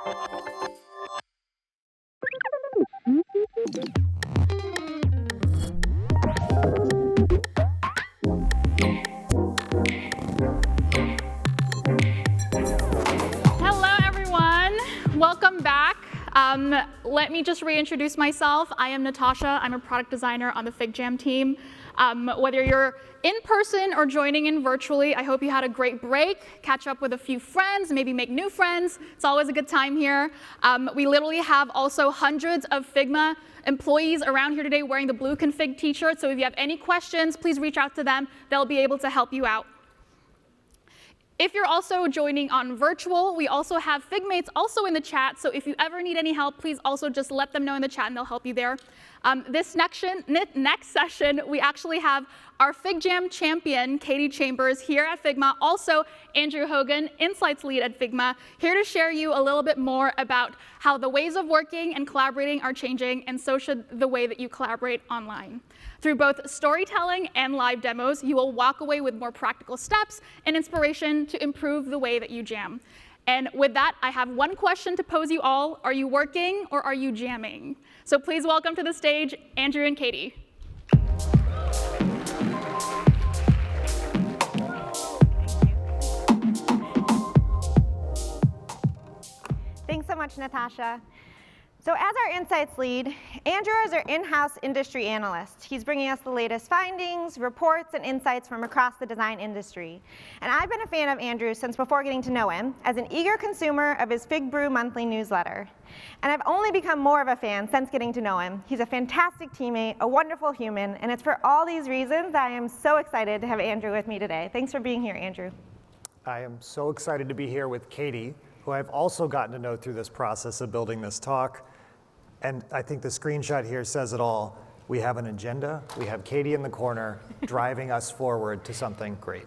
Hello, everyone. Welcome back. Let me just reintroduce myself. I am Natasha. I'm a product designer on the FigJam team. Whether you're in person or joining in virtually, I hope you had a great break, catch up with a few friends, maybe make new friends. It's always a good time here. We literally have also hundreds of Figma employees around here today wearing the blue config t-shirt, so if you have any questions, please reach out to them. They'll be able to help you out. If you're also joining on virtual, we also have Figmates also in the chat, so if you ever need any help, please also just let them know in the chat and they'll help you there. This next session, we actually have our FigJam champion, Kaitie Chambers, here at Figma, also Andrew Hogan, Insights lead at Figma, here to share you a little bit more about how the ways of working and collaborating are changing, and so should the way that you collaborate online. Through both storytelling and live demos, you will walk away with more practical steps and inspiration to improve the way that you jam. And with that, I have one question to pose you all. Are you working or are you jamming? So please welcome to the stage, Andrew and Kaitie. Thanks so much, Natasha. So as our Insights lead, Andrew is our in-house industry analyst. He's bringing us the latest findings, reports, and insights from across the design industry. And I've been a fan of Andrew since before getting to know him, as an eager consumer of his Fig Brew monthly newsletter. And I've only become more of a fan since getting to know him. He's a fantastic teammate, a wonderful human, and it's for all these reasons that I am so excited to have Andrew with me today. Thanks for being here, Andrew. I am so excited to be here with Kaitie, who I've also gotten to know through this process of building this talk. And I think the screenshot here says it all. We have an agenda. We have Kaitie in the corner driving us forward to something great.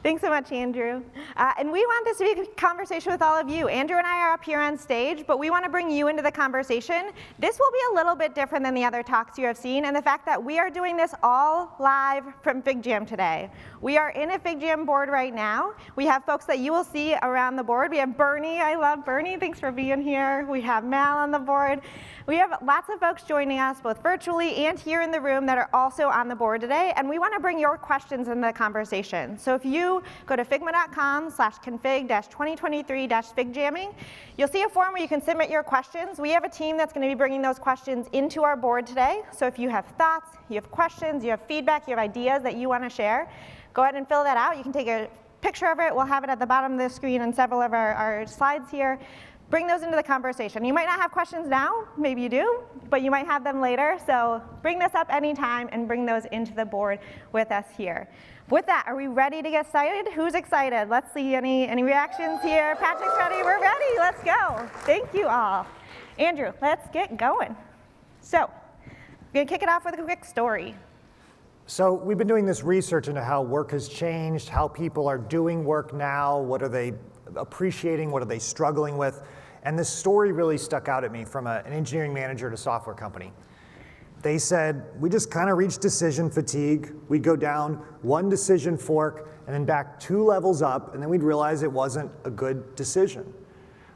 Thanks so much, Andrew. And we want this to be a conversation with all of you. Andrew and I are up here on stage, but we want to bring you into the conversation. This will be a little bit different than the other talks you have seen, and the fact that we are doing this all live from FigJam today. We are in a FigJam board right now. We have folks that you will see around the board. We have Bernie. I love Bernie. Thanks for being here. We have Mal on the board. We have lots of folks joining us, both virtually and here in the room, that are also on the board today, and we want to bring your questions in the conversation. So if you go to figma.com/config-2023-FigJamming, you'll see a form where you can submit your questions. We have a team that's going to be bringing those questions into our board today. So if you have thoughts, you have questions, you have feedback, you have ideas that you want to share, go ahead and fill that out. You can take a picture of it. We'll have it at the bottom of the screen and several of our slides here. Bring those into the conversation. You might not have questions now, maybe you do, but you might have them later. So bring this up anytime and bring those into the board with us here. With that, are we ready to get started? Who's excited? Let's see any reactions here. Patrick's ready, we're ready, let's go. Thank you all. Andrew, let's get going. So, we're gonna kick it off with a quick story. So we've been doing this research into how work has changed, how people are doing work now, what are they appreciating, what are they struggling with. And this story really stuck out at me from an engineering manager at a software company. They said, we just kind of reached decision fatigue. We'd go down one decision fork and then back 2 levels up, and then we'd realize it wasn't a good decision.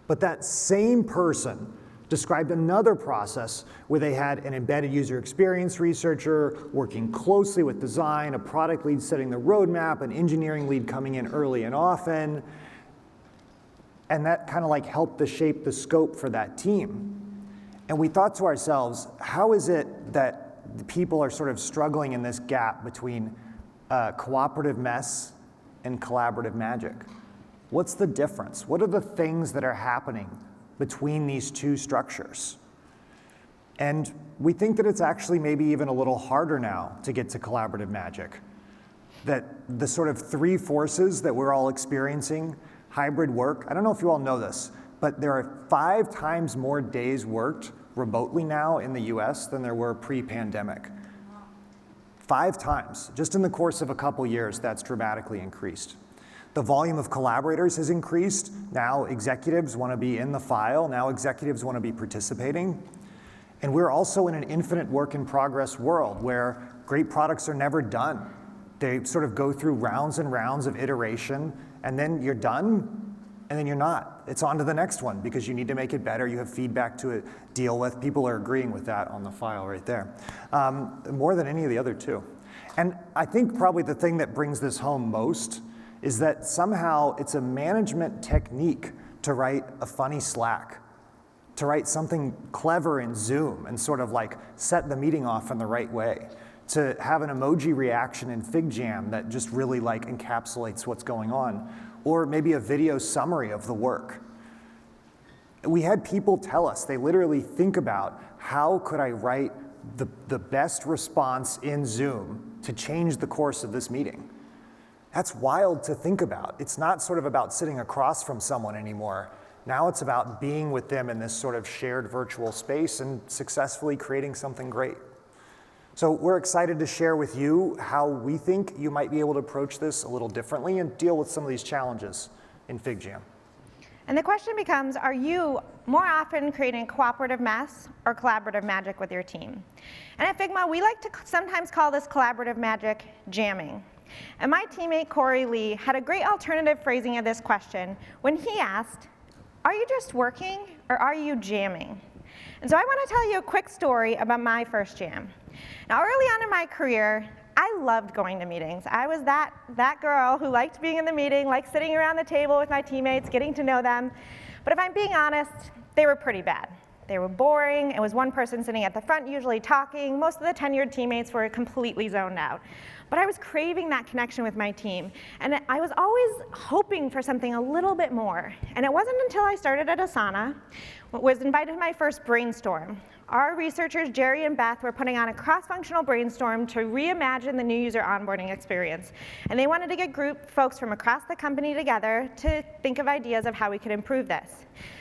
But that same person described another process where they had an embedded user experience researcher working closely with design, a product lead setting the roadmap, an engineering lead coming in early and often. And that kind of like helped to shape the scope for that team. And we thought to ourselves, how is it that the people are sort of struggling in this gap between cooperative mess and collaborative magic? What's the difference? What are the things that are happening between these two structures? And we think that it's actually maybe even a little harder now to get to collaborative magic. That the sort of 3 forces that we're all experiencing, hybrid work, I don't know if you all know this, but there are 5 times more days worked remotely now in the US than there were pre-pandemic. 5 times. Just in the course of a couple years, that's dramatically increased. The volume of collaborators has increased. Now executives want to be in the file. Now executives want to be participating. And we're also in an infinite work in progress world where great products are never done. They sort of go through rounds and rounds of iteration, and then you're done, and then you're not. It's on to the next one because you need to make it better. You have feedback to deal with. People are agreeing with that on the file right there, more than any of the other two. And I think probably the thing that brings this home most is that somehow it's a management technique to write a funny Slack, to write something clever in Zoom and sort of like set the meeting off in the right way, to have an emoji reaction in FigJam that just really like encapsulates what's going on, or maybe a video summary of the work. We had people tell us, they literally think about, how could I write the best response in Zoom to change the course of this meeting? That's wild to think about. It's not sort of about sitting across from someone anymore. Now it's about being with them in this sort of shared virtual space and successfully creating something great. So we're excited to share with you how we think you might be able to approach this a little differently and deal with some of these challenges in FigJam. And the question becomes, are you more often creating cooperative mess or collaborative magic with your team? And at Figma, we like to sometimes call this collaborative magic jamming. And my teammate, Corey Lee, had a great alternative phrasing of this question when he asked, are you just working or are you jamming? And so I want to tell you a quick story about my first jam. Now, early on in my career, I loved going to meetings. I was that girl who liked being in the meeting, liked sitting around the table with my teammates, getting to know them. But if I'm being honest, they were pretty bad. They were boring. It was one person sitting at the front, usually talking. Most of the tenured teammates were completely zoned out. But I was craving that connection with my team. And I was always hoping for something a little bit more. And it wasn't until I started at Asana, was invited to my first brainstorm. Our researchers, Jerry and Beth, were putting on a cross-functional brainstorm to reimagine the new user onboarding experience. And they wanted to get folks from across the company together to think of ideas of how we could improve this.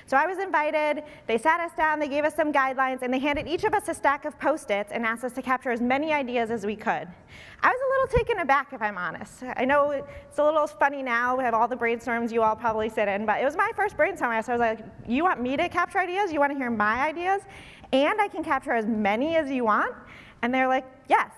So I was invited, they sat us down, they gave us some guidelines, and they handed each of us a stack of Post-its and asked us to capture as many ideas as we could. I was a little taken aback, if I'm honest. I know it's a little funny now, we have all the brainstorms you all probably sit in, but it was my first brainstorm, so I was like, you want me to capture ideas? You want to hear my ideas? And I can capture as many as you want? And they're like, yes.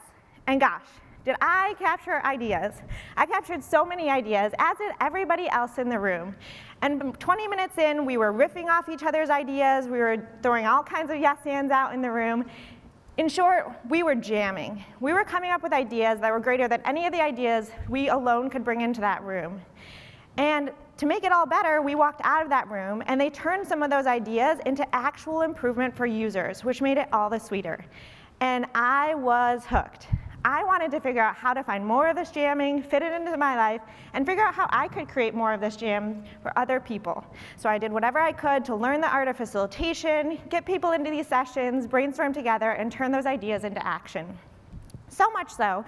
And gosh, did I capture ideas? I captured so many ideas, as did everybody else in the room. And 20 minutes in, we were riffing off each other's ideas. We were throwing all kinds of yes ands out in the room. In short, we were jamming. We were coming up with ideas that were greater than any of the ideas we alone could bring into that room. And to make it all better, we walked out of that room, and they turned some of those ideas into actual improvement for users, which made it all the sweeter. And I was hooked. I wanted to figure out how to find more of this jamming, fit it into my life, and figure out how I could create more of this jam for other people. So I did whatever I could to learn the art of facilitation, get people into these sessions, brainstorm together, and turn those ideas into action. So much so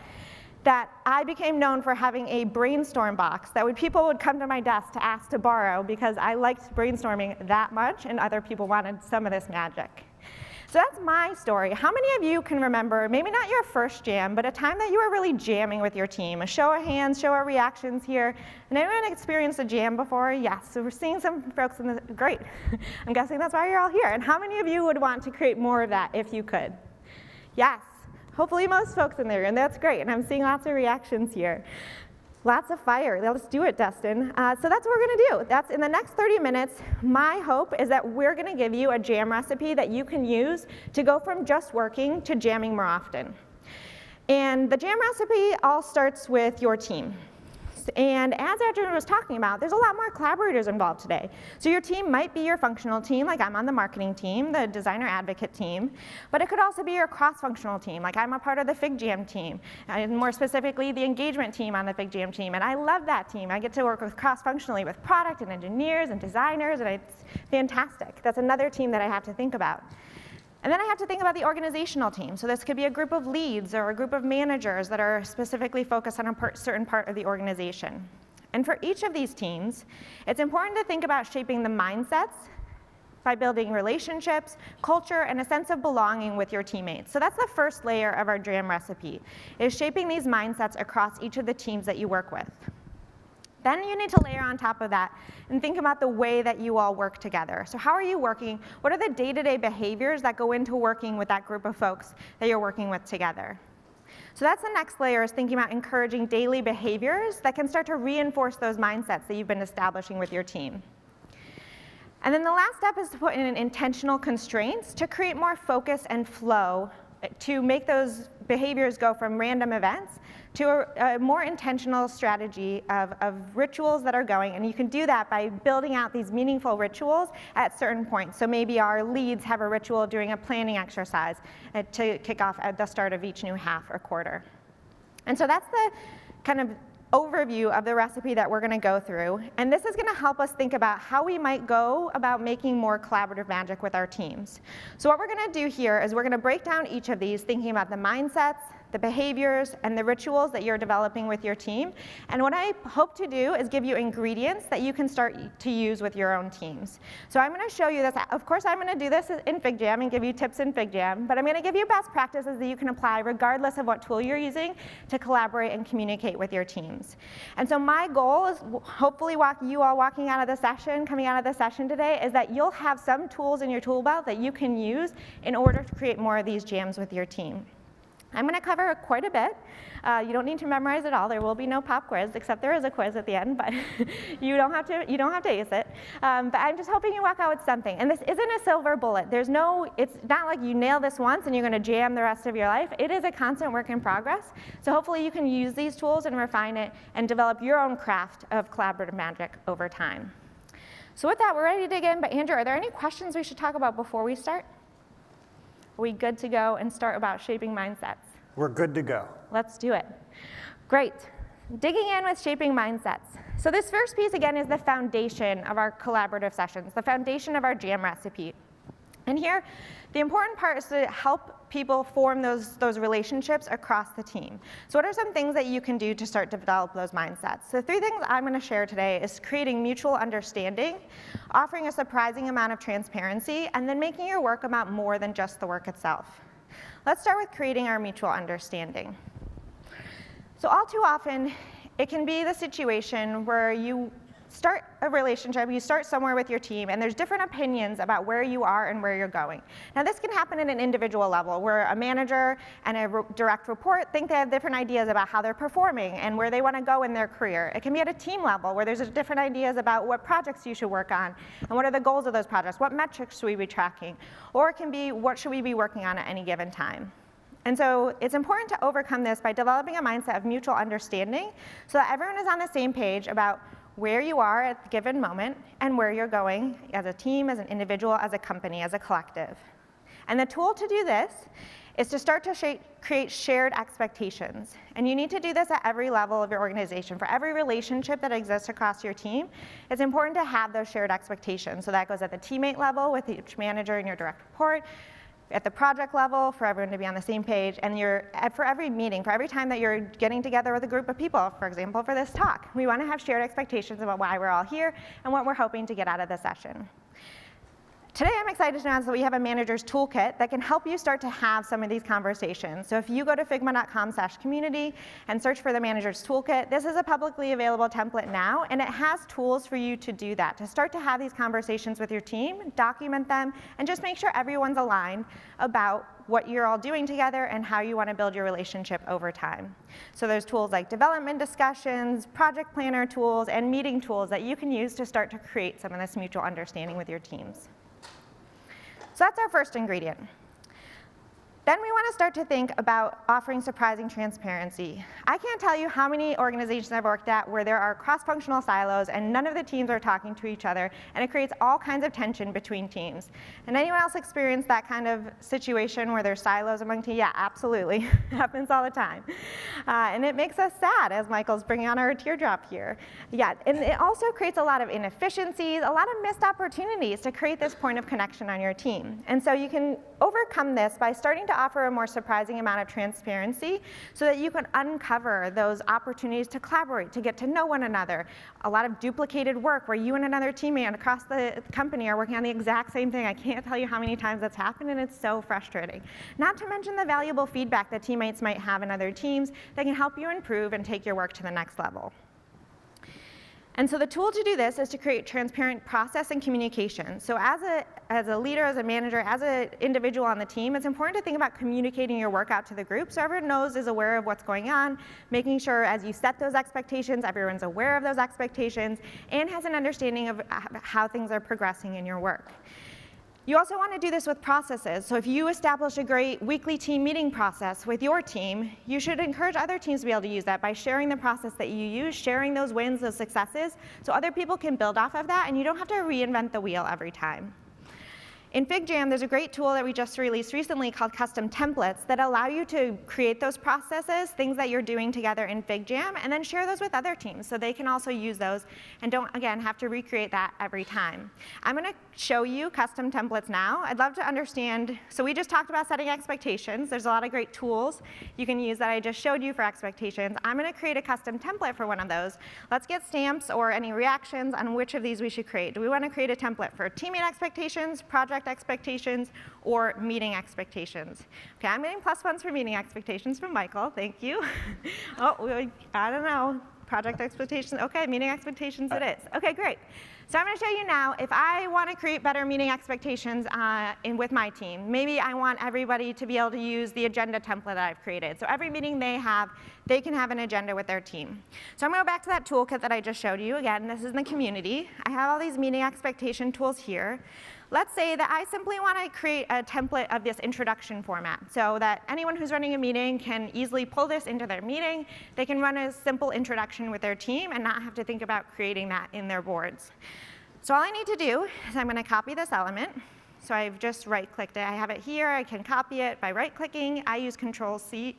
that I became known for having a brainstorm box that people would come to my desk to ask to borrow because I liked brainstorming that much and other people wanted some of this magic. So that's my story. How many of you can remember, maybe not your first jam, but a time that you were really jamming with your team? A show of hands, show our reactions here. And anyone experienced a jam before? Yes, so we're seeing some folks in the, great. I'm guessing that's why you're all here. And how many of you would want to create more of that if you could? Yes. Hopefully most folks in there, and that's great, and I'm seeing lots of reactions here. Lots of fire. Let's do it, Dustin. So that's what we're going to do. That's in the next 30 minutes. My hope is that we're going to give you a jam recipe that you can use to go from just working to jamming more often. And the jam recipe all starts with your team. And as Adrian was talking about, there's a lot more collaborators involved today. So your team might be your functional team, like I'm on the marketing team, the designer advocate team, but it could also be your cross-functional team, like I'm a part of the FigJam team, and more specifically, the engagement team on the FigJam team, and I love that team. I get to work with cross-functionally with product and engineers and designers, and it's fantastic. That's another team that I have to think about. And then I have to think about the organizational team. So this could be a group of leads or a group of managers that are specifically focused on a certain part of the organization. And for each of these teams, it's important to think about shaping the mindsets by building relationships, culture, and a sense of belonging with your teammates. So that's the first layer of our jam recipe, is shaping these mindsets across each of the teams that you work with. Then you need to layer on top of that and think about the way that you all work together. So how are you working? What are the day-to-day behaviors that go into working with that group of folks that you're working with together? So that's the next layer, is thinking about encouraging daily behaviors that can start to reinforce those mindsets that you've been establishing with your team. And then the last step is to put in intentional constraints to create more focus and flow, to make those behaviors go from random events to a more intentional strategy of rituals that are going. And you can do that by building out these meaningful rituals at certain points. So maybe our leads have a ritual of doing a planning exercise to kick off at the start of each new half or quarter. And so that's the kind of overview of the recipe that we're going to go through. And this is going to help us think about how we might go about making more collaborative magic with our teams. So what we're going to do here is we're going to break down each of these, thinking about the mindsets, the behaviors, and the rituals that you're developing with your team. And what I hope to do is give you ingredients that you can start to use with your own teams. So I'm going to show you this. Of course, I'm going to do this in FigJam and give you tips in FigJam, but I'm going to give you best practices that you can apply regardless of what tool you're using to collaborate and communicate with your teams. And so my goal is hopefully you all walking out of the session, coming out of the session today, is that you'll have some tools in your tool belt that you can use in order to create more of these jams with your team. I'm going to cover quite a bit. You don't need to memorize it all. There will be no pop quiz, except there is a quiz at the end, but you don't have to ace it. But I'm just hoping you walk out with something. And this isn't a silver bullet. It's not like you nail this once and you're going to jam the rest of your life. It is a constant work in progress. So hopefully you can use these tools and refine it and develop your own craft of collaborative magic over time. So with that, we're ready to dig in. But Andrew, are there any questions we should talk about before we start? Are we good to go and start about shaping mindsets? We're good to go. Let's do it. Great. Digging in with shaping mindsets. So this first piece, again, is the foundation of our collaborative sessions, the foundation of our jam recipe. And here, the important part is to help people form those relationships across the team. So what are some things that you can do to start to develop those mindsets? So 3 things I'm going to share today is creating mutual understanding, offering a surprising amount of transparency, and then making your work about more than just the work itself. Let's start with creating our mutual understanding. So all too often, it can be the situation where you start a relationship, you start somewhere with your team, and there's different opinions about where you are and where you're going. Now this can happen at an individual level, where a manager and a direct report think they have different ideas about how they're performing and where they want to go in their career. It can be at a team level, where there's different ideas about what projects you should work on, and what are the goals of those projects, what metrics should we be tracking, or it can be what should we be working on at any given time. And so it's important to overcome this by developing a mindset of mutual understanding so that everyone is on the same page about where you are at the given moment and where you're going as a team, as an individual, as a company, as a collective. And the tool to do this is to start to create shared expectations. And you need to do this at every level of your organization. For every relationship that exists across your team, it's important to have those shared expectations. So that goes at the teammate level with each manager and your direct report, at the project level for everyone to be on the same page, and for every meeting, for every time that you're getting together with a group of people, for example, for this talk. We want to have shared expectations about why we're all here and what we're hoping to get out of the session. Today I'm excited to announce that we have a manager's toolkit that can help you start to have some of these conversations. So if you go to figma.com/community and search for the manager's toolkit, this is a publicly available template now, and it has tools for you to do that, to start to have these conversations with your team, document them, and just make sure everyone's aligned about what you're all doing together and how you want to build your relationship over time. So there's tools like development discussions, project planner tools, and meeting tools that you can use to start to create some of this mutual understanding with your teams. So that's our first ingredient. Then we want to start to think about offering surprising transparency. I can't tell you how many organizations I've worked at where there are cross-functional silos and none of the teams are talking to each other, and it creates all kinds of tension between teams. And anyone else experience that kind of situation where there's silos among teams? Yeah, absolutely. It happens all the time. And it makes us sad, as Michael's bringing on our teardrop here. Yeah, and it also creates a lot of inefficiencies, a lot of missed opportunities to create this point of connection on your team. And so you can overcome this by starting to offer a more surprising amount of transparency so that you can uncover those opportunities to collaborate, to get to know one another. A lot of duplicated work where you and another teammate across the company are working on the exact same thing. I can't tell you how many times that's happened, and it's so frustrating. Not to mention the valuable feedback that teammates might have in other teams that can help you improve and take your work to the next level. And so the tool to do this is to create transparent process and communication. So as a leader, as a manager, as an individual on the team, it's important to think about communicating your work out to the group so everyone is aware of what's going on, making sure as you set those expectations, everyone's aware of those expectations, and has an understanding of how things are progressing in your work. You also want to do this with processes. So if you establish a great weekly team meeting process with your team, you should encourage other teams to be able to use that by sharing the process that you use, sharing those wins, those successes, so other people can build off of that and you don't have to reinvent the wheel every time. In FigJam, there's a great tool that we just released recently called custom templates that allow you to create those processes, things that you're doing together in FigJam, and then share those with other teams so they can also use those and don't, again, have to recreate that every time. I'm going to show you custom templates now. I'd love to understand, so we just talked about setting expectations. There's a lot of great tools you can use that I just showed you for expectations. I'm going to create a custom template for one of those. Let's get stamps or any reactions on which of these we should create. Do we want to create a template for teammate expectations, project expectations, or meeting expectations? Okay, I'm getting +1s for meeting expectations from Michael. Thank you. Oh, I don't know. Project expectations. Okay, meeting expectations it is. Okay, great. So I'm going to show you now, if I want to create better meeting expectations with my team, maybe I want everybody to be able to use the agenda template that I've created. So every meeting they can have an agenda with their team. So I'm going to go back to that toolkit that I just showed you. Again, this is in the community. I have all these meeting expectation tools here. Let's say that I simply want to create a template of this introduction format so that anyone who's running a meeting can easily pull this into their meeting. They can run a simple introduction with their team and not have to think about creating that in their boards. So all I need to do is I'm going to copy this element. So I've just right-clicked it. I have it here. I can copy it by right-clicking. I use Command C.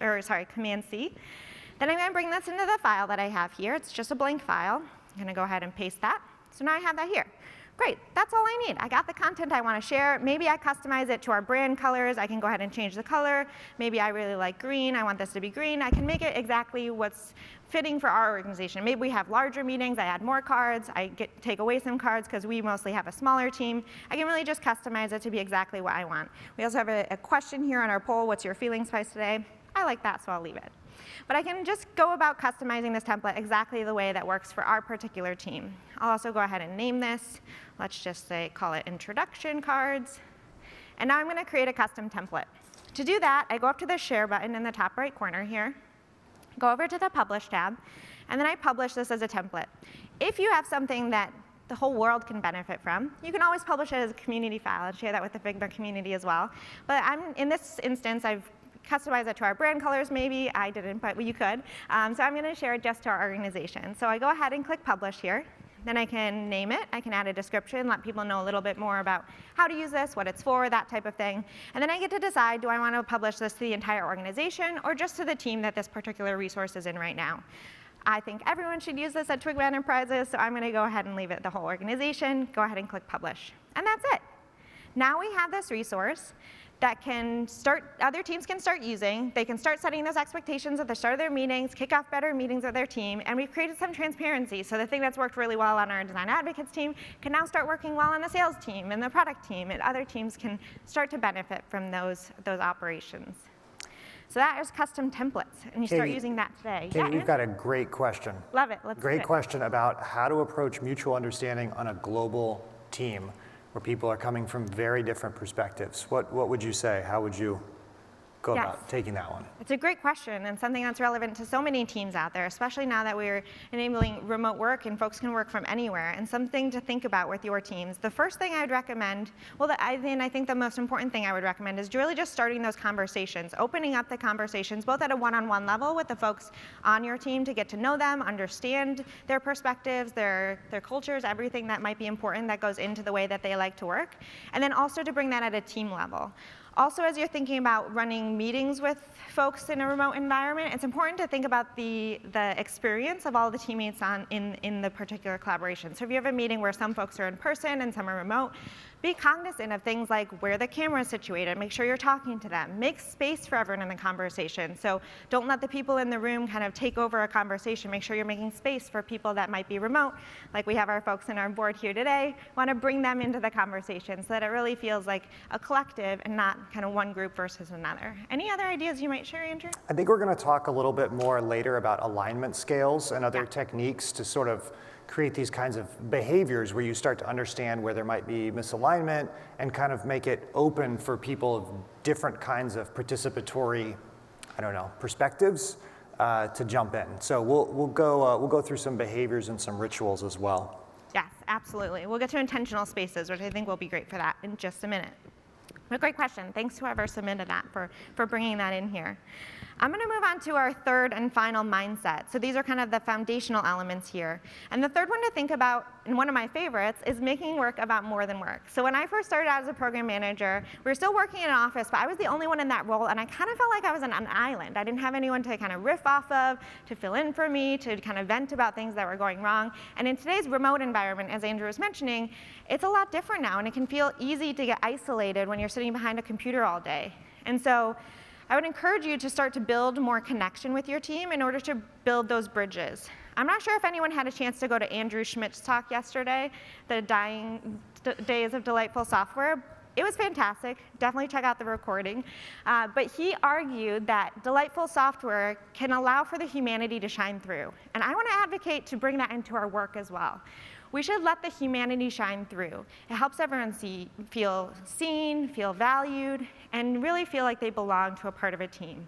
Then I'm going to bring this into the file that I have here. It's just a blank file. I'm going to go ahead and paste that. So now I have that here. Great, that's all I need. I got the content I want to share. Maybe I customize it to our brand colors. I can go ahead and change the color. Maybe I really like green. I want this to be green. I can make it exactly what's fitting for our organization. Maybe we have larger meetings. I add more cards. I take away some cards because we mostly have a smaller team. I can really just customize it to be exactly what I want. We also have a question here on our poll, what's your feeling spice today? I like that, so I'll leave it. But I can just go about customizing this template exactly the way that works for our particular team. I'll also go ahead and name this. Let's just call it introduction cards. And now I'm going to create a custom template. To do that, I go up to the share button in the top right corner here, go over to the publish tab, and then I publish this as a template. If you have something that the whole world can benefit from, you can always publish it as a community file and share that with the Figma community as well. But in this instance, I've customize it to our brand colors, maybe. I didn't, but you could. So I'm going to share it just to our organization. So I go ahead and click Publish here. Then I can name it. I can add a description, let people know a little bit more about how to use this, what it's for, that type of thing. And then I get to decide, do I want to publish this to the entire organization or just to the team that this particular resource is in right now? I think everyone should use this at Twigma Enterprises, so I'm going to go ahead and leave it the whole organization. Go ahead and click Publish. And that's it. Now we have this resource that other teams can start using. They can start setting those expectations at the start of their meetings, kick off better meetings with their team, and we've created some transparency. So the thing that's worked really well on our design advocates team can now start working well on the sales team and the product team, and other teams can start to benefit from those operations. So that is custom templates, and you start using that today. Kaitie, we've got a great question. Love it, let's do it. Great question about how to approach mutual understanding on a global team where people are coming from very different perspectives. What would you say? How would you go about taking that one? It's a great question and something that's relevant to so many teams out there, especially now that we're enabling remote work and folks can work from anywhere, and something to think about with your teams. The first thing I would recommend, I think the most important thing I would recommend is really just starting those conversations, opening up the conversations both at a one-on-one level with the folks on your team to get to know them, understand their perspectives, their cultures, everything that might be important that goes into the way that they like to work, and then also to bring that at a team level. Also, as you're thinking about running meetings with folks in a remote environment, it's important to think about the experience of all the teammates in the particular collaboration. So if you have a meeting where some folks are in person and some are remote, be cognizant of things like where the camera is situated. Make sure you're talking to them. Make space for everyone in the conversation. So don't let the people in the room kind of take over a conversation. Make sure you're making space for people that might be remote. Like we have our folks in our board here today. Want to bring them into the conversation so that it really feels like a collective and not kind of one group versus another. Any other ideas you might share, Andrew? I think we're going to talk a little bit more later about alignment scales and other techniques to sort of create these kinds of behaviors where you start to understand where there might be misalignment and kind of make it open for people of different kinds of participatory, I don't know, perspectives to jump in. So we'll go through some behaviors and some rituals as well. Yes, absolutely. We'll get to intentional spaces, which I think will be great for that in just a minute. But great question. Thanks to whoever submitted that for bringing that in here. I'm going to move on to our third and final mindset. So these are kind of the foundational elements here. And the third one to think about, and one of my favorites, is making work about more than work. So when I first started out as a program manager, we were still working in an office, but I was the only one in that role, and I kind of felt like I was on an island. I didn't have anyone to kind of riff off of, to fill in for me, to kind of vent about things that were going wrong. And in today's remote environment, as Andrew was mentioning, it's a lot different now, and it can feel easy to get isolated when you're sitting behind a computer all day. And so I would encourage you to start to build more connection with your team in order to build those bridges. I'm not sure if anyone had a chance to go to Andrew Schmidt's talk yesterday, the Dying Days of Delightful Software. It was fantastic. Definitely check out the recording. But he argued that delightful software can allow for the humanity to shine through. And I want to advocate to bring that into our work as well. We should let the humanity shine through. It helps everyone feel seen, feel valued, and really feel like they belong to a part of a team.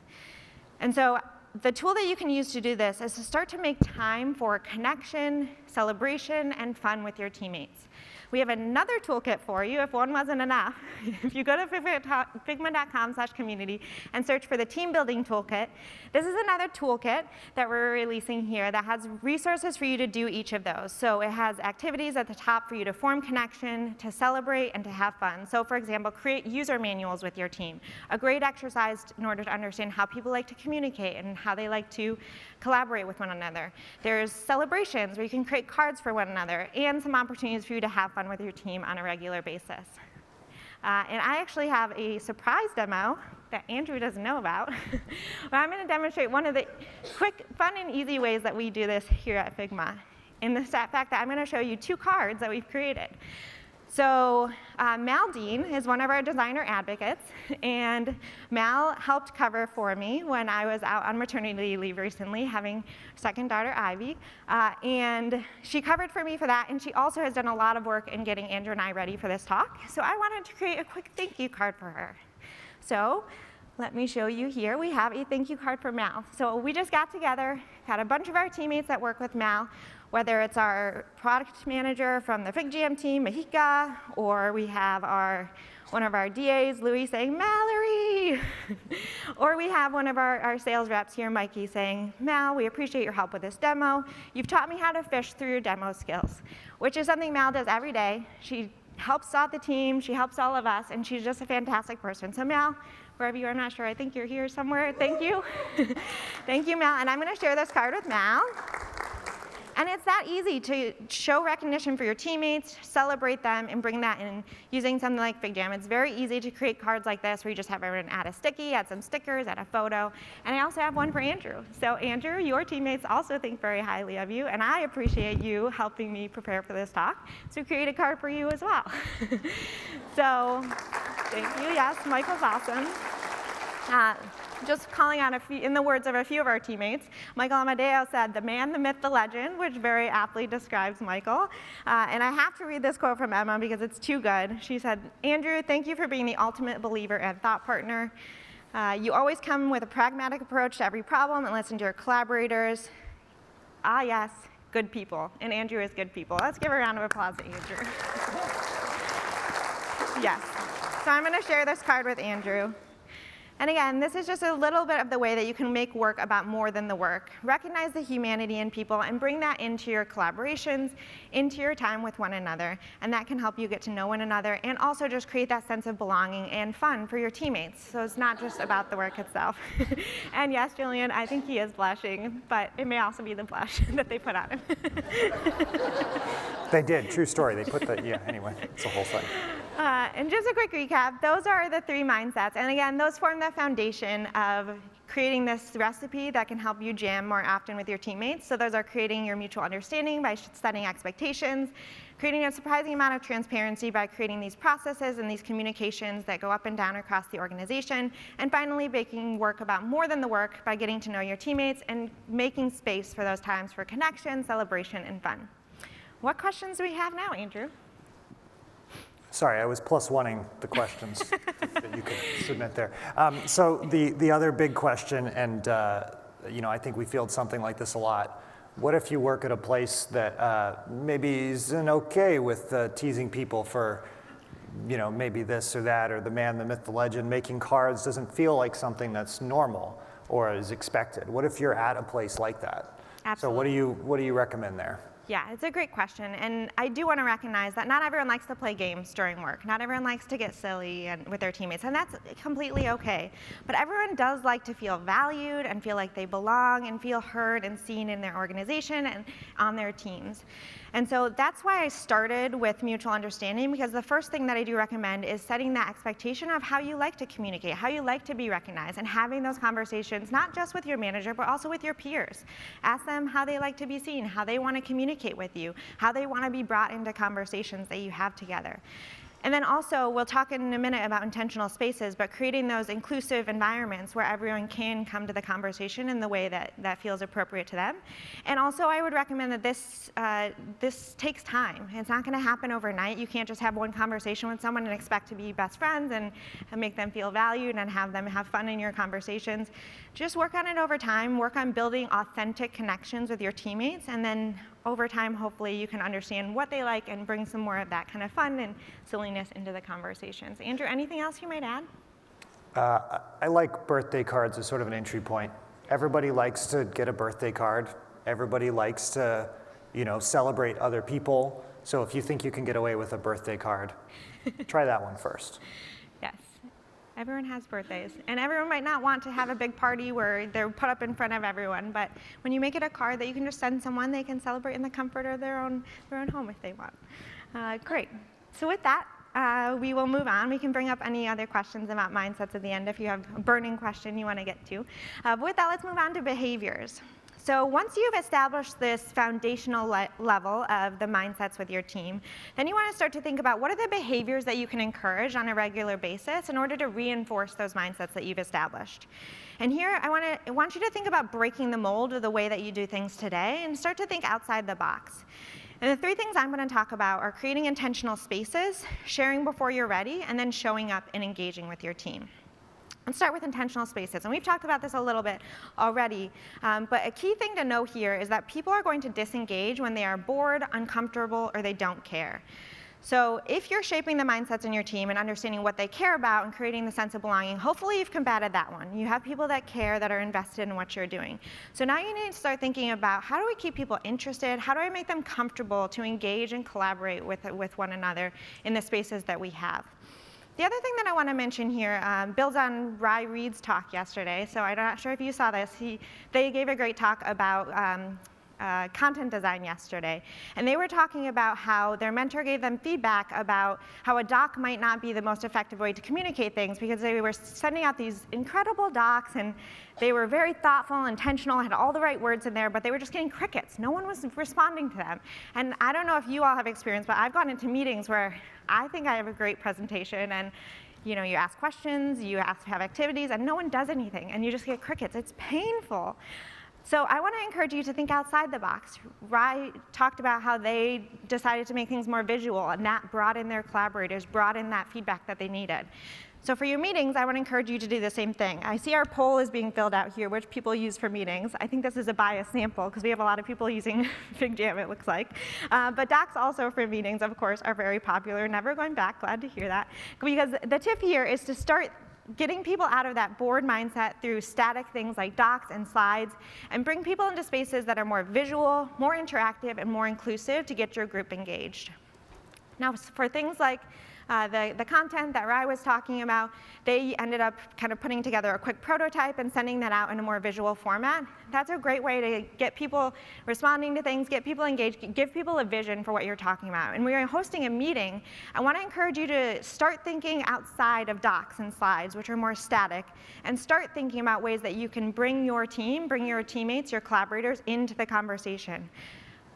And so the tool that you can use to do this is to start to make time for connection, celebration, and fun with your teammates. We have another toolkit for you if one wasn't enough. If you go to figma.com/community and search for the team building toolkit, this is another toolkit that we're releasing here that has resources for you to do each of those. So it has activities at the top for you to form connection, to celebrate, and to have fun. So for example, create user manuals with your team. A great exercise in order to understand how people like to communicate and how they like to collaborate with one another. There's celebrations where you can create cards for one another, and some opportunities for you to have fun with your team on a regular basis. And I actually have a surprise demo that Andrew doesn't know about. But I'm going to demonstrate one of the quick, fun, and easy ways that we do this here at Figma. In the fact that I'm going to show you two cards that we've created. So Mal Dean is one of our designer advocates, and Mal helped cover for me when I was out on maternity leave recently, having second daughter Ivy, and she covered for me for that, and she also has done a lot of work in getting Andrew and I ready for this talk, so I wanted to create a quick thank you card for her. So let me show you here. We have a thank you card for Mal. So we just got together, had a bunch of our teammates that work with Mal, whether it's our product manager from the FigJam team, Mahika, or we have one of our DAs, Louis, saying, Mallory! Or we have one of our sales reps here, Mikey, saying, Mal, we appreciate your help with this demo. You've taught me how to fish through your demo skills, which is something Mal does every day. She helps out the team, she helps all of us, and she's just a fantastic person. So Mal, wherever you are, I'm not sure, I think you're here somewhere. Thank you. Thank you, Mal. And I'm going to share this card with Mal. And it's that easy to show recognition for your teammates, celebrate them, and bring that in using something like FigJam. It's very easy to create cards like this where you just have everyone add a sticky, add some stickers, add a photo. And I also have one for Andrew. So Andrew, your teammates also think very highly of you, and I appreciate you helping me prepare for this talk. So create a card for you as well. So thank you. Yes, Michael's awesome. Just calling on in the words of a few of our teammates, Michael Amadeo said, the man, the myth, the legend, which very aptly describes Michael. And I have to read this quote from Emma because it's too good. She said, Andrew, thank you for being the ultimate believer and thought partner. You always come with a pragmatic approach to every problem and listen to your collaborators. Ah, yes, good people. And Andrew is good people. Let's give a round of applause to Andrew. Yes. So I'm going to share this card with Andrew. And again, this is just a little bit of the way that you can make work about more than the work. Recognize the humanity in people and bring that into your collaborations, into your time with one another. And that can help you get to know one another and also just create that sense of belonging and fun for your teammates. So it's not just about the work itself. And yes, Julian, I think he is blushing, but it may also be the blush that they put on him. They did, true story. They put the, yeah, anyway, it's a whole thing. And just a quick recap, those are the three mindsets. And again, those form the foundation of creating this recipe that can help you jam more often with your teammates. So those are creating your mutual understanding by setting expectations, creating a surprising amount of transparency by creating these processes and these communications that go up and down across the organization, and finally making work about more than the work by getting to know your teammates and making space for those times for connection, celebration, and fun. What questions do we have now, Andrew? Sorry, I was +1ing the questions that you could submit there. So the other big question, and I think we field something like this a lot. What if you work at a place that maybe isn't okay with teasing people for, maybe this or that, or the man, the myth, the legend, making cards doesn't feel like something that's normal or is expected? What if you're at a place like that? Absolutely. So what do you recommend there? Yeah, it's a great question, and I do want to recognize that not everyone likes to play games during work. Not everyone likes to get silly with their teammates, and that's completely okay. But everyone does like to feel valued and feel like they belong and feel heard and seen in their organization and on their teams. And so that's why I started with mutual understanding, because the first thing that I do recommend is setting that expectation of how you like to communicate, how you like to be recognized, and having those conversations not just with your manager, but also with your peers. Ask them how they like to be seen, how they want to communicate with you, how they want to be brought into conversations that you have together. And then also, we'll talk in a minute about intentional spaces, but creating those inclusive environments where everyone can come to the conversation in the way that feels appropriate to them. And also, I would recommend that this takes time. It's not going to happen overnight. You can't just have one conversation with someone and expect to be best friends and make them feel valued and have them have fun in your conversations. Just work on it over time. Work on building authentic connections with your teammates, and then over time, hopefully, you can understand what they like and bring some more of that kind of fun and silliness into the conversations. Andrew, anything else you might add? I like birthday cards as sort of an entry point. Everybody likes to get a birthday card. Everybody likes to, celebrate other people. So if you think you can get away with a birthday card, try that one first. Yes. Everyone has birthdays, and everyone might not want to have a big party where they're put up in front of everyone, but when you make it a card that you can just send someone, they can celebrate in the comfort of their own home if they want. Great. So with that, we will move on. We can bring up any other questions about mindsets at the end if you have a burning question you want to get to. But with that, let's move on to behaviors. So once you've established this foundational level of the mindsets with your team, then you want to start to think about what are the behaviors that you can encourage on a regular basis in order to reinforce those mindsets that you've established. And here, I want you to think about breaking the mold of the way that you do things today and start to think outside the box. And the three things I'm going to talk about are creating intentional spaces, sharing before you're ready, and then showing up and engaging with your team. Let's start with intentional spaces. And we've talked about this a little bit already, but a key thing to know here is that people are going to disengage when they are bored, uncomfortable, or they don't care. So if you're shaping the mindsets in your team and understanding what they care about and creating the sense of belonging, hopefully you've combated that one. You have people that care, that are invested in what you're doing. So now you need to start thinking about how do we keep people interested? How do I make them comfortable to engage and collaborate with one another in the spaces that we have? The other thing that I want to mention here builds on Rye Reed's talk yesterday. So I'm not sure if you saw this. They gave a great talk about content design yesterday. And they were talking about how their mentor gave them feedback about how a doc might not be the most effective way to communicate things because they were sending out these incredible docs and they were very thoughtful, intentional, had all the right words in there, but they were just getting crickets. No one was responding to them. And I don't know if you all have experience, but I've gone into meetings where I think I have a great presentation and you ask questions, you have activities, and no one does anything, and you just get crickets. It's painful. So I want to encourage you to think outside the box. Rye talked about how they decided to make things more visual, and that brought in their collaborators, brought in that feedback that they needed. So for your meetings, I want to encourage you to do the same thing. I see our poll is being filled out here, which people use for meetings. I think this is a biased sample because we have a lot of people using FigJam, it looks like. But docs also for meetings, of course, are very popular. Never going back, glad to hear that. Because the tip here is to start getting people out of that bored mindset through static things like docs and slides, and bring people into spaces that are more visual, more interactive, and more inclusive to get your group engaged. Now, for things like the content that Rye was talking about, they ended up kind of putting together a quick prototype and sending that out in a more visual format. That's a great way to get people responding to things, get people engaged, give people a vision for what you're talking about. And we are hosting a meeting. I want to encourage you to start thinking outside of docs and slides, which are more static, and start thinking about ways that you can bring your team, bring your teammates, your collaborators into the conversation.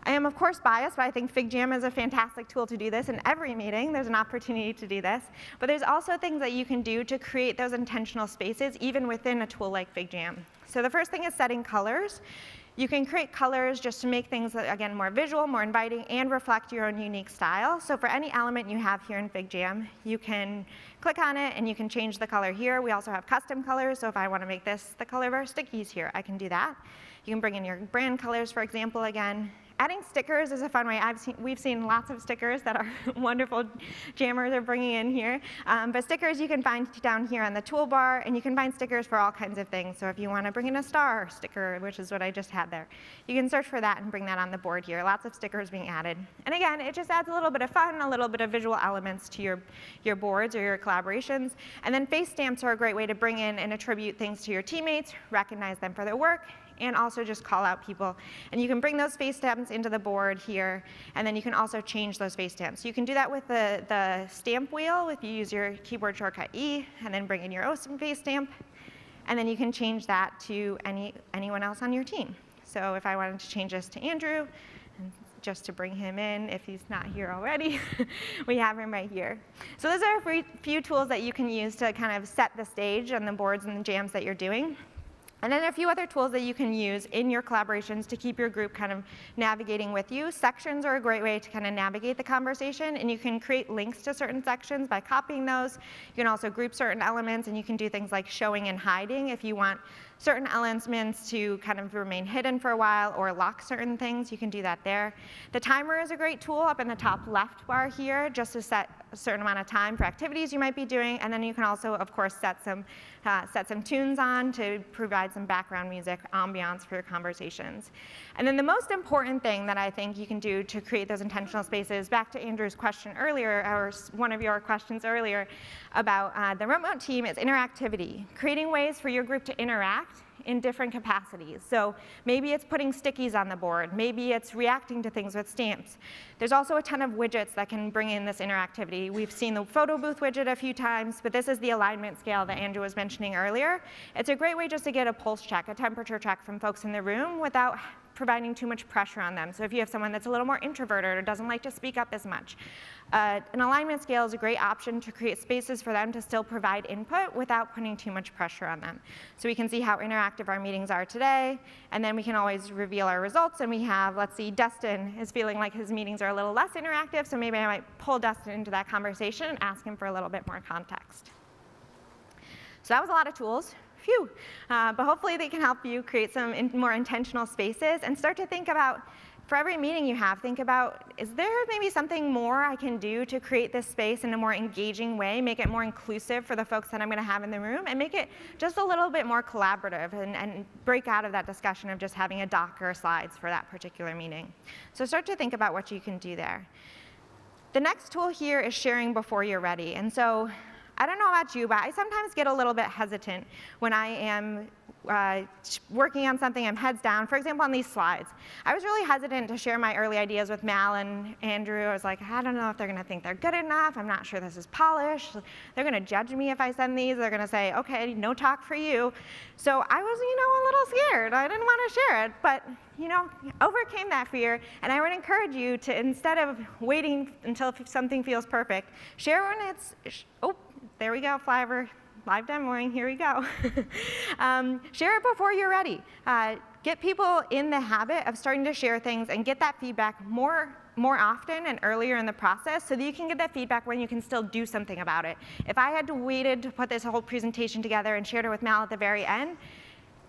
I am, of course, biased, but I think FigJam is a fantastic tool to do this. In every meeting, there's an opportunity to do this. But there's also things that you can do to create those intentional spaces, even within a tool like FigJam. So the first thing is setting colors. You can create colors just to make things, again, more visual, more inviting, and reflect your own unique style. So for any element you have here in FigJam, you can click on it and you can change the color here. We also have custom colors, so if I want to make this the color of our stickies here, I can do that. You can bring in your brand colors, for example, again. Adding stickers is a fun way. We've seen lots of stickers that our wonderful jammers are bringing in here. But stickers you can find down here on the toolbar, and you can find stickers for all kinds of things. So if you want to bring in a star sticker, which is what I just had there, you can search for that and bring that on the board here. Lots of stickers being added. And again, it just adds a little bit of fun, a little bit of visual elements to your boards or your collaborations. And then face stamps are a great way to bring in and attribute things to your teammates, recognize them for their work, and also just call out people. And you can bring those face stamps into the board here, and then you can also change those face stamps. You can do that with the stamp wheel if you use your keyboard shortcut E, and then bring in your own face stamp, and then you can change that to anyone else on your team. So if I wanted to change this to Andrew, and just to bring him in if he's not here already, we have him right here. So those are a few tools that you can use to kind of set the stage on the boards and the jams that you're doing. And then a few other tools that you can use in your collaborations to keep your group kind of navigating with you. Sections are a great way to kind of navigate the conversation, and you can create links to certain sections by copying those. You can also group certain elements, and you can do things like showing and hiding if you want certain elements to kind of remain hidden for a while or lock certain things. You can do that there. The timer is a great tool up in the top left bar here, just to set a certain amount of time for activities you might be doing, and then you can also, of course, set some tunes on to provide some background music, ambiance for your conversations. And then the most important thing that I think you can do to create those intentional spaces, back to Andrew's question earlier, or one of your questions earlier about the remote team, is interactivity. Creating ways for your group to interact in different capacities. So maybe it's putting stickies on the board. Maybe it's reacting to things with stamps. There's also a ton of widgets that can bring in this interactivity. We've seen the photo booth widget a few times, but this is the alignment scale that Andrew was mentioning earlier. It's a great way just to get a pulse check, a temperature check from folks in the room without providing too much pressure on them. So if you have someone that's a little more introverted or doesn't like to speak up as much, an alignment scale is a great option to create spaces for them to still provide input without putting too much pressure on them. So we can see how interactive our meetings are today, and then we can always reveal our results. And we have, let's see, Dustin is feeling like his meetings are a little less interactive, so maybe I might pull Dustin into that conversation and ask him for a little bit more context. So that was a lot of tools. Phew. But hopefully they can help you create some more intentional spaces and start to think about, for every meeting you have, think about, is there maybe something more I can do to create this space in a more engaging way, make it more inclusive for the folks that I'm going to have in the room, and make it just a little bit more collaborative and break out of that discussion of just having a doc or slides for that particular meeting. So start to think about what you can do there. The next tool here is sharing before you're ready. And so I don't know about you, but I sometimes get a little bit hesitant when I am working on something, I'm heads down. For example, on these slides, I was really hesitant to share my early ideas with Mal and Andrew. I was like, I don't know if they're going to think they're good enough. I'm not sure this is polished. They're going to judge me if I send these. They're going to say, okay, no talk for you. So I was, a little scared. I didn't want to share it, but overcame that fear. And I would encourage you to, instead of waiting until something feels perfect, share when it's, there we go, Flyover. Live demoing, here we go. Share it before you're ready. Get people in the habit of starting to share things and get that feedback more often and earlier in the process so that you can get that feedback when you can still do something about it. If I had to waited to put this whole presentation together and shared it with Mal at the very end,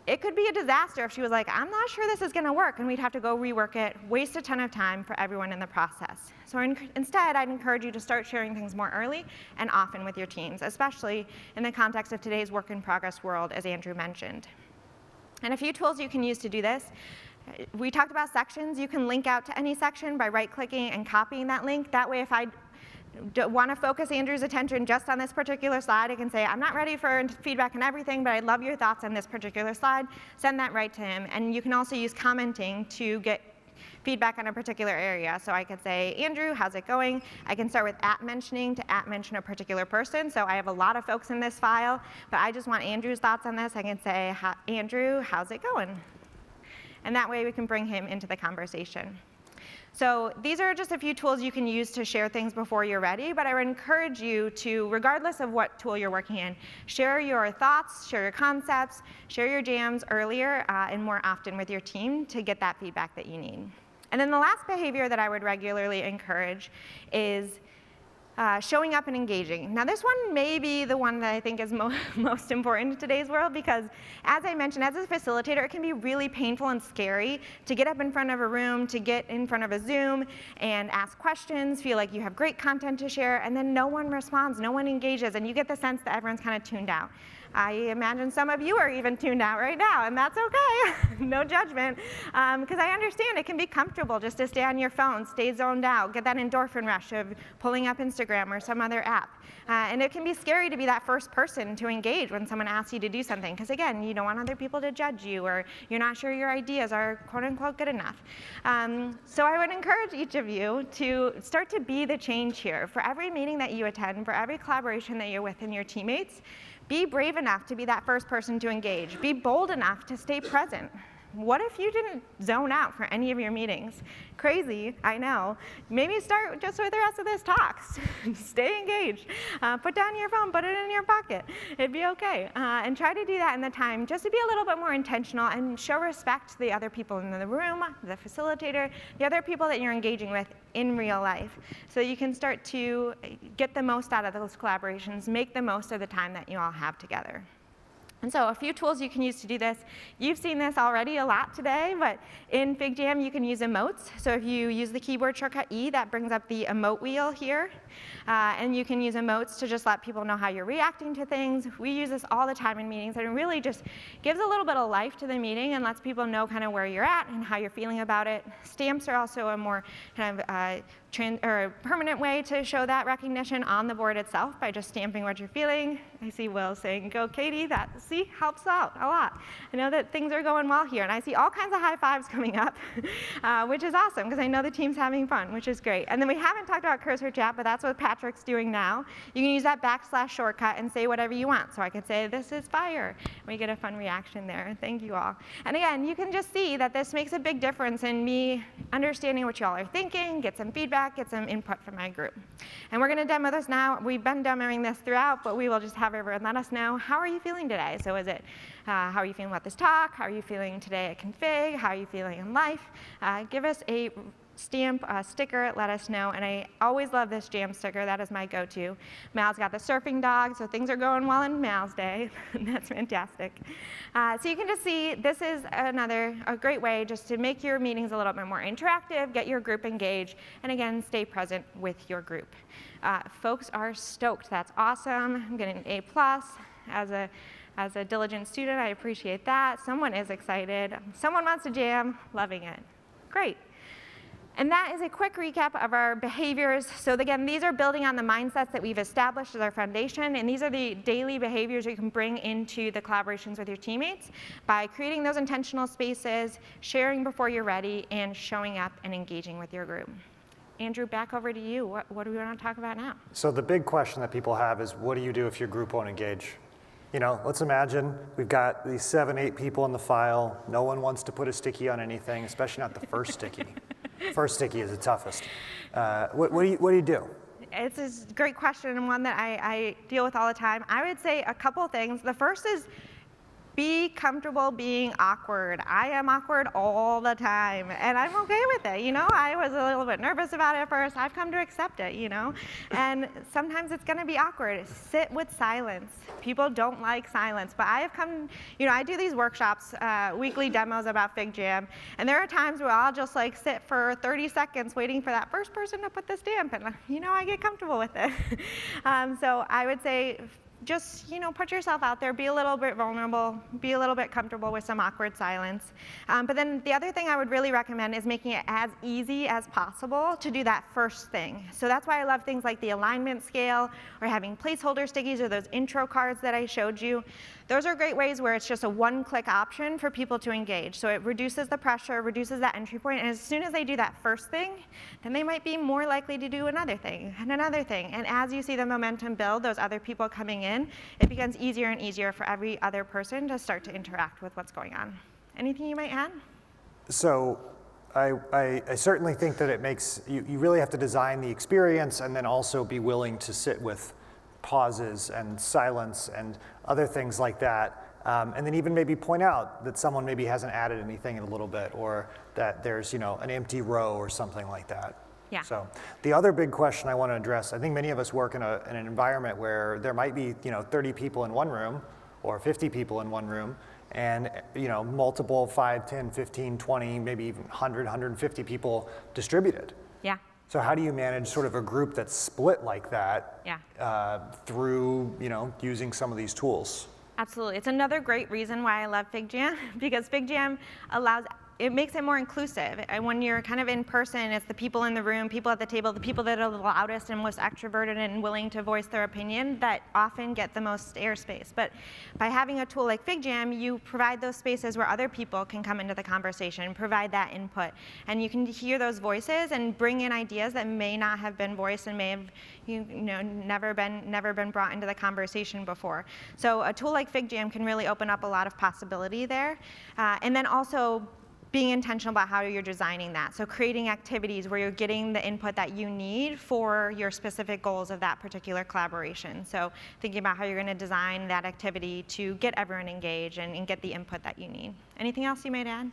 it could be a disaster if she was like, I'm not sure this is going to work, and we'd have to go rework it, waste a ton of time for everyone in the process. So instead, I'd encourage you to start sharing things more early and often with your teams, especially in the context of today's work-in-progress world, as Andrew mentioned. And a few tools you can use to do this. We talked about sections. You can link out to any section by right-clicking and copying that link. That way, if I want to focus Andrew's attention just on this particular slide, I can say, I'm not ready for feedback on everything, but I'd love your thoughts on this particular slide. Send that right to him. And you can also use commenting to get feedback on a particular area. So I could say, Andrew, how's it going? I can start with @mentioning to @mention a particular person. So I have a lot of folks in this file, but I just want Andrew's thoughts on this. I can say, Andrew, how's it going? And that way we can bring him into the conversation. So these are just a few tools you can use to share things before you're ready, but I would encourage you to, regardless of what tool you're working in, share your thoughts, share your concepts, share your jams earlier and more often with your team to get that feedback that you need. And then the last behavior that I would regularly encourage is showing up and engaging. Now this one may be the one that I think is most important in today's world, because as I mentioned, as a facilitator, it can be really painful and scary to get up in front of a room, to get in front of a Zoom and ask questions, feel like you have great content to share, and then no one responds, no one engages, and you get the sense that everyone's kind of tuned out. I imagine some of you are even tuned out right now, and that's okay. No judgment, because I understand it can be comfortable just to stay on your phone, stay zoned out, get that endorphin rush of pulling up Instagram or some other app. And it can be scary to be that first person to engage when someone asks you to do something, because again, you don't want other people to judge you, or you're not sure your ideas are quote unquote good enough. So I would encourage each of you to start to be the change here. For every meeting that you attend, for every collaboration that you're with in your teammates, be brave enough to be that first person to engage. Be bold enough to stay present. What if you didn't zone out for any of your meetings? Crazy, I know. Maybe start just with the rest of this talk. Stay engaged. Put down your phone, put it in your pocket. It'd be okay. And try to do that in the time, just to be a little bit more intentional and show respect to the other people in the room, the facilitator, the other people that you're engaging with in real life. So you can start to get the most out of those collaborations, make the most of the time that you all have together. And so a few tools you can use to do this. You've seen this already a lot today, but in FigJam you can use emotes. So if you use the keyboard shortcut E, that brings up the emote wheel here. And you can use emotes to just let people know how you're reacting to things. We use this all the time in meetings, and it really just gives a little bit of life to the meeting and lets people know kind of where you're at and how you're feeling about it. Stamps are also a more kind of permanent way to show that recognition on the board itself by just stamping what you're feeling. I see Will saying, "Go Kaitie," that helps out a lot. I know that things are going well here, and I see all kinds of high fives coming up, which is awesome because I know the team's having fun, which is great. And then we haven't talked about cursor chat, but that's what Patrick's doing now. You can use that / shortcut and say whatever you want. So I could say, "This is fire." We get a fun reaction there. Thank you all. And again, you can just see that this makes a big difference in me understanding what you all are thinking, get some feedback, get some input from my group. And we're going to demo this now. We've been demoing this throughout, but we will just have everyone let us know, how are you feeling today? So is it, how are you feeling about this talk? How are you feeling today at config? How are you feeling in life? Give us a stamp, a sticker, let us know. And I always love this jam sticker. That is my go-to. Mal's got the surfing dog, so things are going well in Mal's day. That's fantastic. So you can just see this is a great way just to make your meetings a little bit more interactive, get your group engaged, and again, stay present with your group. Folks are stoked. That's awesome. I'm getting an A+. As a diligent student, I appreciate that. Someone is excited. Someone wants to jam. Loving it. Great. And that is a quick recap of our behaviors. So again, these are building on the mindsets that we've established as our foundation, and these are the daily behaviors you can bring into the collaborations with your teammates by creating those intentional spaces, sharing before you're ready, and showing up and engaging with your group. Andrew, back over to you. What do we want to talk about now? So the big question that people have is, what do you do if your group won't engage? You know, let's imagine we've got these 7, 8 people in the file. No one wants to put a sticky on anything, especially not the first sticky. First sticky is the toughest. What do you do? It's a great question, and one that I deal with all the time. I would say a couple things. The first is be comfortable being awkward. I am awkward all the time, and I'm okay with it. You know, I was a little bit nervous about it at first. I've come to accept it, you know, and sometimes it's going to be awkward. Sit with silence. People don't like silence, but I have come, you know, I do these workshops, weekly demos about FigJam, and there are times where I'll just like sit for 30 seconds waiting for that first person to put the stamp, and you know, I get comfortable with it. So I would say, just, you know, put yourself out there, be a little bit vulnerable, be a little bit comfortable with some awkward silence. But then the other thing I would really recommend is making it as easy as possible to do that first thing. So that's why I love things like the alignment scale or having placeholder stickies or those intro cards that I showed you. Those are great ways where it's just a one-click option for people to engage. So it reduces the pressure, reduces that entry point, and as soon as they do that first thing, then they might be more likely to do another thing and another thing. And as you see the momentum build, those other people coming in, it becomes easier and easier for every other person to start to interact with what's going on. Anything you might add? So I certainly think that it makes, you really have to design the experience and then also be willing to sit with pauses and silence and other things like that. And then even maybe point out that someone maybe hasn't added anything in a little bit, or that there's an empty row or something like that. Yeah. So the other big question I want to address, I think many of us work in an environment where there might be 30 people in one room or 50 people in one room, and multiple 5, 10, 15, 20, maybe even 100, 150 people distributed. Yeah. So how do you manage sort of a group that's split like that through using some of these tools? Absolutely. It's another great reason why I love FigJam, because FigJam it makes it more inclusive. And when you're kind of in person, it's the people in the room, people at the table, the people that are the loudest and most extroverted and willing to voice their opinion that often get the most airspace. But by having a tool like FigJam, you provide those spaces where other people can come into the conversation, provide that input. And you can hear those voices and bring in ideas that may not have been voiced and may have never been brought into the conversation before. So a tool like FigJam can really open up a lot of possibility there. And then also being intentional about how you're designing that. So creating activities where you're getting the input that you need for your specific goals of that particular collaboration. So thinking about how you're going to design that activity to get everyone engaged and get the input that you need. Anything else you might add?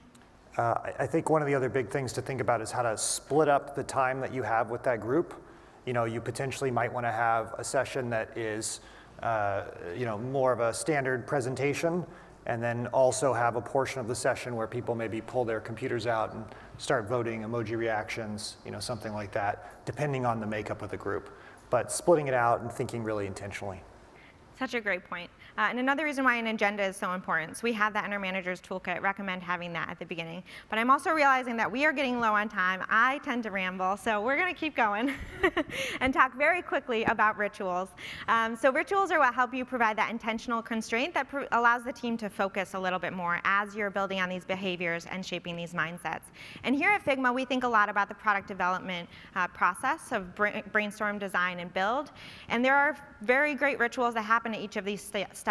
I think one of the other big things to think about is how to split up the time that you have with that group. You potentially might want to have a session that is more of a standard presentation, and then also have a portion of the session where people maybe pull their computers out and start voting emoji reactions, something like that, depending on the makeup of the group. But splitting it out and thinking really intentionally. Such a great point. And another reason why an agenda is so important. So we have that in our manager's toolkit, recommend having that at the beginning. But I'm also realizing that we are getting low on time. I tend to ramble, so we're going to keep going and talk very quickly about rituals. So rituals are what help you provide that intentional constraint that allows the team to focus a little bit more as you're building on these behaviors and shaping these mindsets. And here at Figma, we think a lot about the product development process of brainstorm, design, and build. And there are very great rituals that happen at each of these steps.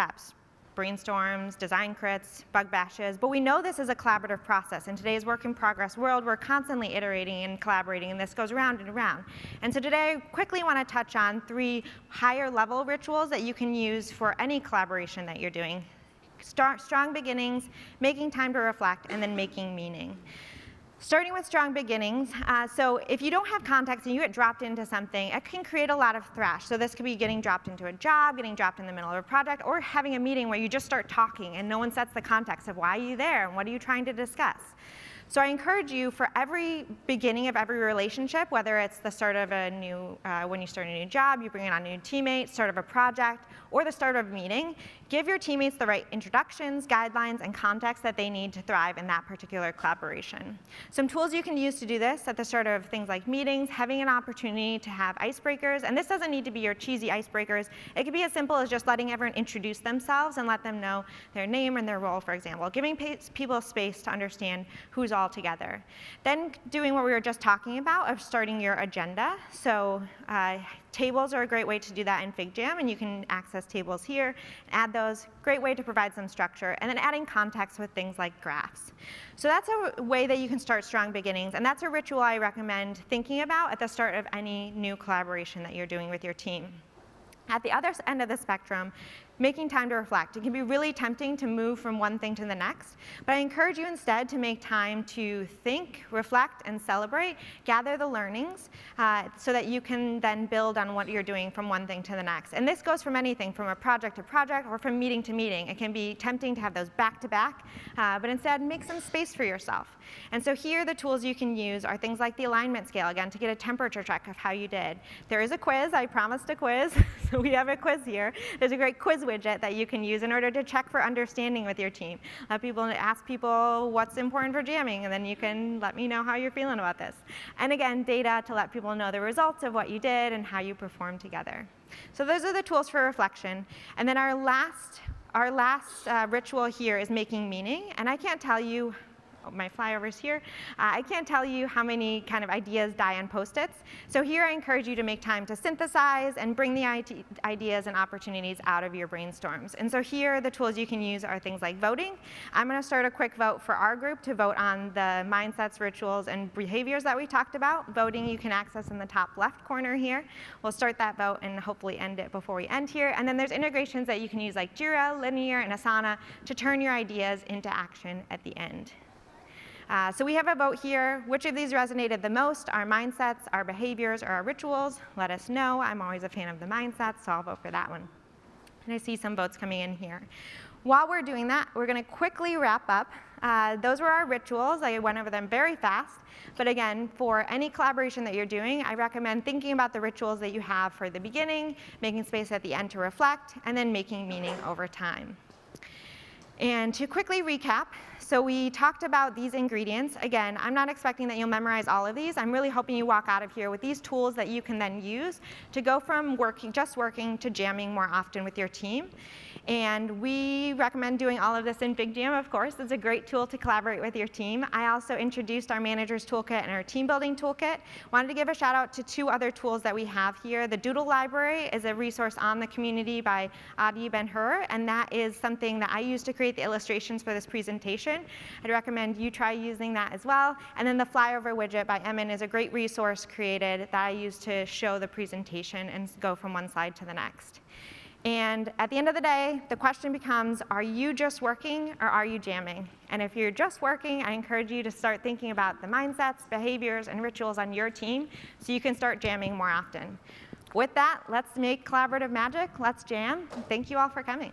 Brainstorms, design crits, bug bashes, but we know this is a collaborative process. In today's work in progress world, we're constantly iterating and collaborating, and this goes around and around. And so today, I quickly want to touch on 3 higher level rituals that you can use for any collaboration that you're doing. Strong beginnings, making time to reflect, and then making meaning. Starting with strong beginnings, so if you don't have context and you get dropped into something, it can create a lot of thrash. So this could be getting dropped into a job, getting dropped in the middle of a project, or having a meeting where you just start talking and no one sets the context of why are you there and what are you trying to discuss. So I encourage you, for every beginning of every relationship, whether it's the start of a new, when you start a new job, you bring on a new teammate, start of a project, or the start of a meeting, give your teammates the right introductions, guidelines, and context that they need to thrive in that particular collaboration. Some tools you can use to do this at the start of things like meetings, having an opportunity to have icebreakers, and this doesn't need to be your cheesy icebreakers. It could be as simple as just letting everyone introduce themselves and let them know their name and their role, for example, giving people space to understand who's all together. Then doing what we were just talking about of starting your agenda. So tables are a great way to do that in FigJam, and you can access tables here, add those. Great way to provide some structure, and then adding context with things like graphs. So that's a way that you can start strong beginnings, and that's a ritual I recommend thinking about at the start of any new collaboration that you're doing with your team. At the other end of the spectrum, making time to reflect. It can be really tempting to move from one thing to the next, but I encourage you instead to make time to think, reflect, and celebrate, gather the learnings, so that you can then build on what you're doing from one thing to the next. And this goes from anything, from a project to project, or from meeting to meeting. It can be tempting to have those back-to-back, but instead make some space for yourself. And so here, the tools you can use are things like the alignment scale, again, to get a temperature check of how you did. There is a quiz. I promised a quiz, so we have a quiz here. There's a great quiz widget that you can use in order to check for understanding with your team. Ask people what's important for jamming, and then you can let me know how you're feeling about this. And again, data to let people know the results of what you did and how you performed together. So those are the tools for reflection. And then our last ritual here is making meaning. And I can't tell you my flyovers here. I can't tell you how many kind of ideas die on Post-its. So here I encourage you to make time to synthesize and bring the ideas and opportunities out of your brainstorms. And so here the tools you can use are things like voting. I'm going to start a quick vote for our group to vote on the mindsets, rituals, and behaviors that we talked about. Voting you can access in the top left corner here. We'll start that vote and hopefully end it before we end here. And then there's integrations that you can use like Jira, Linear, and Asana to turn your ideas into action at the end. So we have a vote here. Which of these resonated the most? Our mindsets, our behaviors, or our rituals? Let us know. I'm always a fan of the mindsets, so I'll vote for that one. And I see some votes coming in here. While we're doing that, we're going to quickly wrap up. Those were our rituals. I went over them very fast. But again, for any collaboration that you're doing, I recommend thinking about the rituals that you have for the beginning, making space at the end to reflect, and then making meaning over time. And to quickly recap, so we talked about these ingredients. Again, I'm not expecting that you'll memorize all of these. I'm really hoping you walk out of here with these tools that you can then use to go from just working to jamming more often with your team. And we recommend doing all of this in FigJam, of course. It's a great tool to collaborate with your team. I also introduced our Manager's Toolkit and our Team Building Toolkit. Wanted to give a shout out to 2 other tools that we have here. The Doodle Library is a resource on the community by Adi Ben-Hur, and that is something that I use to create the illustrations for this presentation. I'd recommend you try using that as well. And then the Flyover widget by Emin is a great resource created that I use to show the presentation and go from one slide to the next. And at the end of the day, the question becomes, are you just working or are you jamming? And if you're just working, I encourage you to start thinking about the mindsets, behaviors, and rituals on your team so you can start jamming more often. With that, let's make collaborative magic. Let's jam. Thank you all for coming.